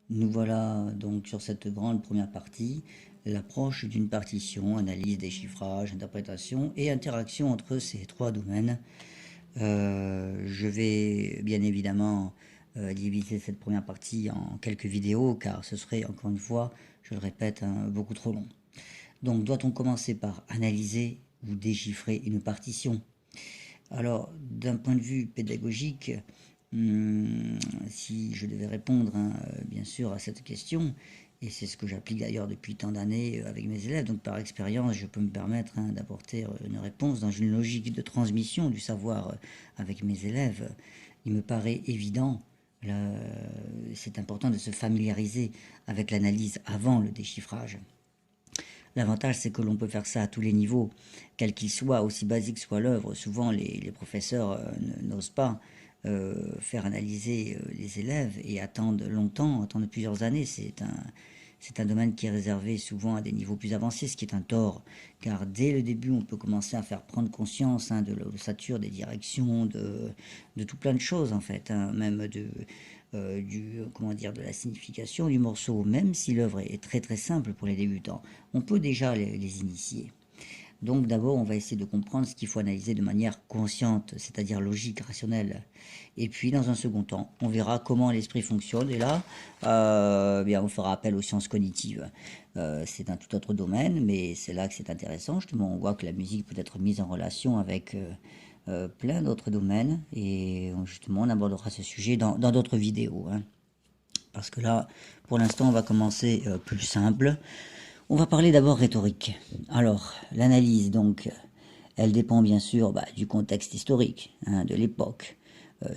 Nous voilà donc sur cette grande première partie, l'approche d'une partition, analyse, déchiffrage, interprétation et interaction entre ces trois domaines. Je vais bien évidemment diviser cette première partie en quelques vidéos car ce serait encore une fois, je le répète, beaucoup trop long. Donc doit-on commencer par analyser ou déchiffrer une partition? Alors, d'un point de vue pédagogique, si je devais répondre, bien sûr, à cette question, et c'est ce que j'applique d'ailleurs depuis tant d'années avec mes élèves, donc par expérience, je peux me permettre d'apporter une réponse dans une logique de transmission du savoir avec mes élèves. Il me paraît évident, c'est important de se familiariser avec l'analyse avant le déchiffrage. L'avantage, c'est que l'on peut faire ça à tous les niveaux, quel qu'il soit, aussi basique soit l'œuvre. Souvent, les professeurs n'osent pas faire analyser les élèves et attendent longtemps, attendent plusieurs années. C'est un domaine qui est réservé souvent à des niveaux plus avancés, ce qui est un tort, car dès le début, on peut commencer à faire prendre conscience de l'ossature, des directions, de tout plein de choses, en fait, même comment dire, de la signification du morceau, même si l'œuvre est très très simple pour les débutants. On peut déjà les initier. Donc d'abord, on va essayer de comprendre ce qu'il faut analyser de manière consciente, c'est-à-dire logique, rationnelle. Et puis, dans un second temps, on verra comment l'esprit fonctionne. Et là, bien, on fera appel aux sciences cognitives. C'est un tout autre domaine, mais c'est là que c'est intéressant. Justement, on voit que la musique peut être mise en relation avec plein d'autres domaines. Et justement, on abordera ce sujet dans d'autres vidéos. Parce que là, pour l'instant, on va commencer plus simple. On va parler d'abord rhétorique. Alors, l'analyse, donc, elle dépend bien sûr du contexte historique, de l'époque,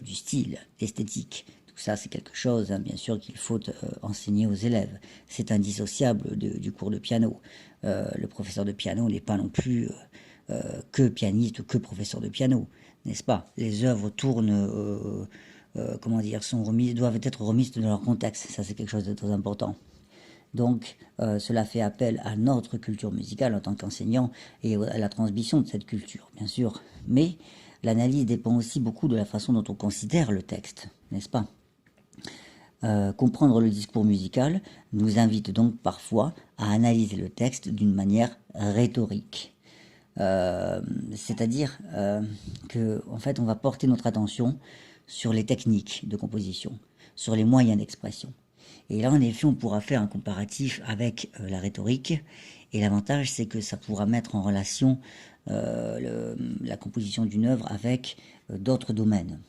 du style, l'esthétique. Tout ça, c'est quelque chose, bien sûr, qu'il faut enseigner aux élèves. C'est indissociable du cours de piano. Le professeur de piano n'est pas non plus que pianiste ou que professeur de piano, n'est-ce pas? Les œuvres tournent comment dire, doivent être remises dans leur contexte. Ça, c'est quelque chose de très important. Donc, cela fait appel à notre culture musicale en tant qu'enseignant et à la transmission de cette culture, bien sûr. Mais l'analyse dépend aussi beaucoup de la façon dont on considère le texte, n'est-ce pas? Comprendre le discours musical nous invite donc parfois à analyser le texte d'une manière rhétorique. C'est-à-dire que, en fait, on va porter notre attention sur les techniques de composition, sur les moyens d'expression. Et là, en effet, on pourra faire un comparatif avec la rhétorique. Et l'avantage, c'est que ça pourra mettre en relation la composition d'une œuvre avec d'autres domaines.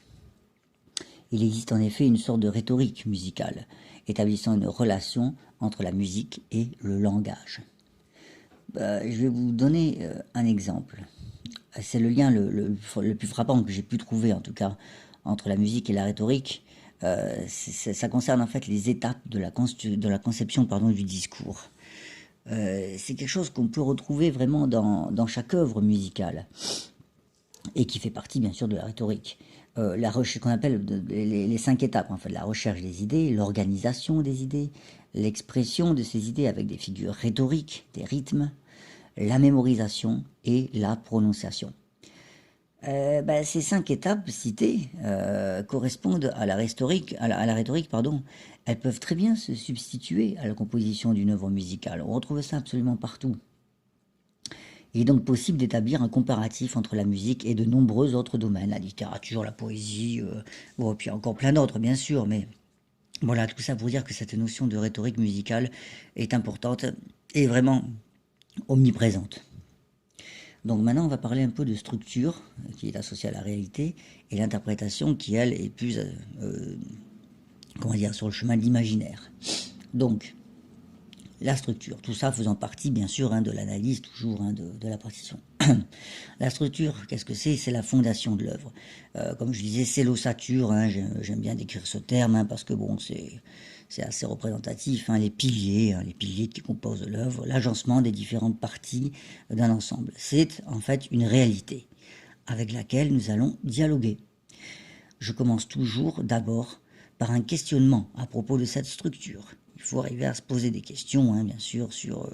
Il existe en effet une sorte de rhétorique musicale, établissant une relation entre la musique et le langage. Je vais vous donner un exemple. C'est le lien le plus frappant que j'ai pu trouver, en tout cas, entre la musique et la rhétorique. Ça concerne en fait les étapes de la conception du discours. C'est quelque chose qu'on peut retrouver vraiment dans chaque œuvre musicale et qui fait partie bien sûr de la rhétorique. Qu'on appelle les 5 étapes, en fait, la recherche des idées, l'organisation des idées, l'expression de ces idées avec des figures rhétoriques, des rythmes, la mémorisation et la prononciation. Ces 5 étapes citées correspondent à la rhétorique, pardon. Elles peuvent très bien se substituer à la composition d'une œuvre musicale. On retrouve ça absolument partout. Il est donc possible d'établir un comparatif entre la musique et de nombreux autres domaines, la littérature, la poésie, bon, et puis encore plein d'autres bien sûr, mais voilà, tout ça pour dire que cette notion de rhétorique musicale est importante et vraiment omniprésente. Donc maintenant, on va parler un peu de structure qui est associée à la réalité et l'interprétation qui, elle, est plus, comment dire, sur le chemin de l'imaginaire. Donc, la structure, tout ça faisant partie, bien sûr, de l'analyse toujours de la partition. La structure, qu'est-ce que c'est? C'est la fondation de l'œuvre. Comme je disais, c'est l'ossature. J'aime bien décrire ce terme parce que bon, c'est assez représentatif. Les piliers qui composent l'œuvre, l'agencement des différentes parties d'un ensemble. C'est en fait une réalité avec laquelle nous allons dialoguer. Je commence toujours d'abord par un questionnement à propos de cette structure. Il faut arriver à se poser des questions, bien sûr, sur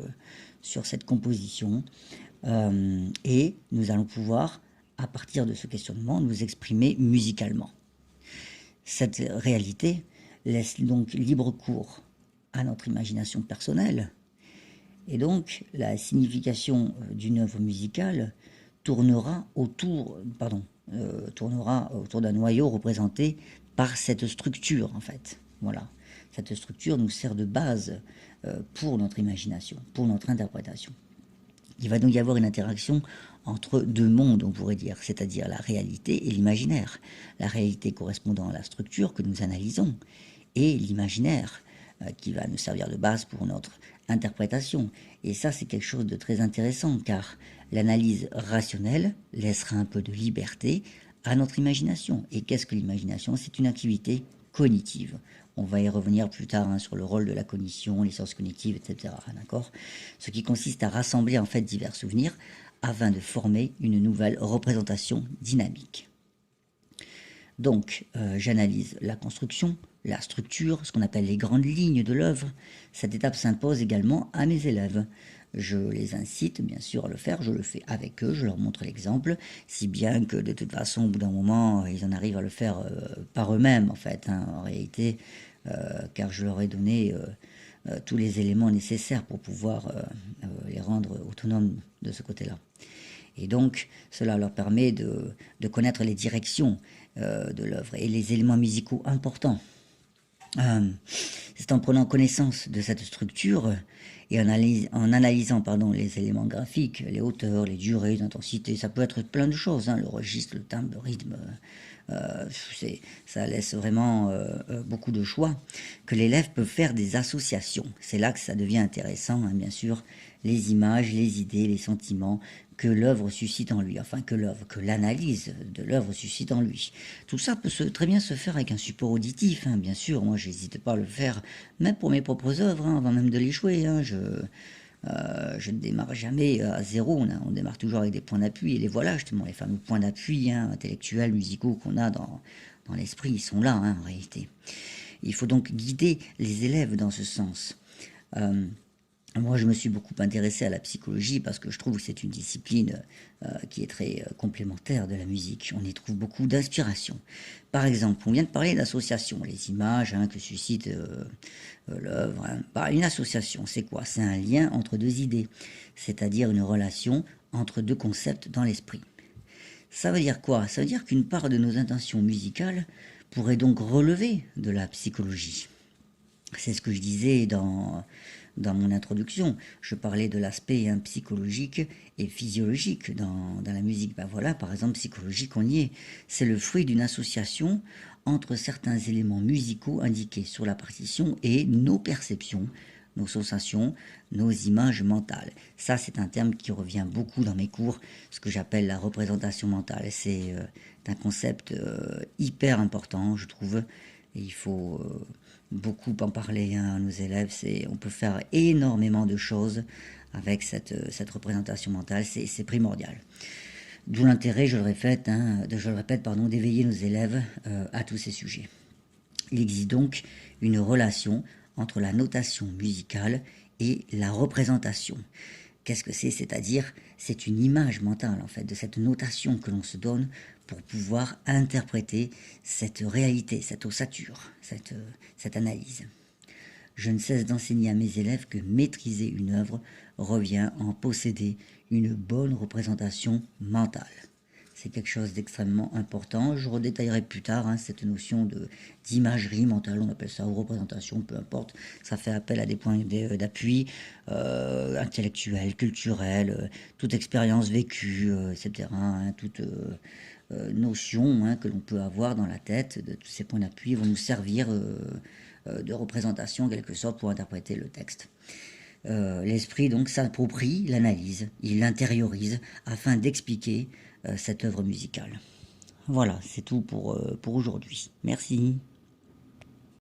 cette composition. Et nous allons pouvoir, à partir de ce questionnement, nous exprimer musicalement. Cette réalité laisse donc libre cours à notre imagination personnelle. Et donc, la signification d'une œuvre musicale tournera autour d'un noyau représenté par cette structure, en fait. Voilà. Cette structure nous sert de base pour notre imagination, pour notre interprétation. Il va donc y avoir une interaction entre deux mondes, on pourrait dire, c'est-à-dire la réalité et l'imaginaire. La réalité correspondant à la structure que nous analysons, et l'imaginaire qui va nous servir de base pour notre interprétation. Et ça, c'est quelque chose de très intéressant, car l'analyse rationnelle laissera un peu de liberté à notre imagination. Et qu'est-ce que l'imagination? C'est une activité cognitive. On va y revenir plus tard sur le rôle de la cognition, les sciences cognitives, etc. D'accord? Ce qui consiste à rassembler en fait divers souvenirs afin de former une nouvelle représentation dynamique. Donc, j'analyse la construction, la structure, ce qu'on appelle les grandes lignes de l'œuvre. Cette étape s'impose également à mes élèves. Je les incite bien sûr à le faire, je le fais avec eux, je leur montre l'exemple, si bien que de toute façon, au bout d'un moment, ils en arrivent à le faire par eux-mêmes, en fait, en réalité, car je leur ai donné tous les éléments nécessaires pour pouvoir les rendre autonomes de ce côté-là. Et donc, cela leur permet de connaître les directions de l'œuvre et les éléments musicaux importants. C'est en prenant connaissance de cette structure et en analysant les éléments graphiques, les hauteurs, les durées, l'intensité, ça peut être plein de choses, le registre, le timbre, le rythme, ça laisse vraiment beaucoup de choix, que l'élève peut faire des associations. C'est là que ça devient intéressant, bien sûr, les images, les idées, les sentiments que l'œuvre suscite en lui, enfin que l'analyse de l'œuvre suscite en lui. Tout ça peut très bien se faire avec un support auditif, bien sûr. Moi, j'hésite pas à le faire, même pour mes propres œuvres, avant même de les jouer. Je ne démarre jamais à zéro, on démarre toujours avec des points d'appui, et les voilà justement, les fameux points d'appui intellectuels, musicaux qu'on a dans l'esprit, ils sont là en réalité. Il faut donc guider les élèves dans ce sens. Moi, je me suis beaucoup intéressé à la psychologie parce que je trouve que c'est une discipline qui est très complémentaire de la musique. On y trouve beaucoup d'inspiration. Par exemple, on vient de parler d'association, les images que suscite l'œuvre. Une association, c'est quoi? C'est un lien entre deux idées, c'est-à-dire une relation entre deux concepts dans l'esprit. Ça veut dire quoi? Ça veut dire qu'une part de nos intentions musicales pourrait donc relever de la psychologie. C'est ce que je disais dans mon introduction. Je parlais de l'aspect psychologique et physiologique dans la musique. Voilà, par exemple, psychologique, on y est. C'est le fruit d'une association entre certains éléments musicaux indiqués sur la partition et nos perceptions, nos sensations, nos images mentales. Ça, c'est un terme qui revient beaucoup dans mes cours, ce que j'appelle la représentation mentale. C'est un concept hyper important, je trouve. Et il faut beaucoup en parler à nos élèves. On peut faire énormément de choses avec cette représentation mentale. C'est primordial. D'où l'intérêt, je le répète, d'éveiller nos élèves à tous ces sujets. Il existe donc une relation entre la notation musicale et la représentation. Qu'est-ce que c'est? C'est-à-dire, c'est une image mentale, en fait, de cette notation que l'on se donne pour pouvoir interpréter cette réalité, cette ossature, cette analyse. Je ne cesse d'enseigner à mes élèves que maîtriser une œuvre revient à en posséder une bonne représentation mentale. C'est quelque chose d'extrêmement important. Je redétaillerai plus tard cette notion d'imagerie mentale, on appelle ça, ou représentation, peu importe. Ça fait appel à des points d'appui intellectuels, culturels, toute expérience vécue, etc. Toute notion que l'on peut avoir dans la tête de tous ces points d'appui vont nous servir de représentation en quelque sorte pour interpréter le texte. L'esprit donc s'approprie l'analyse, il l'intériorise afin d'expliquer cette œuvre musicale. Voilà, c'est tout pour aujourd'hui. Merci.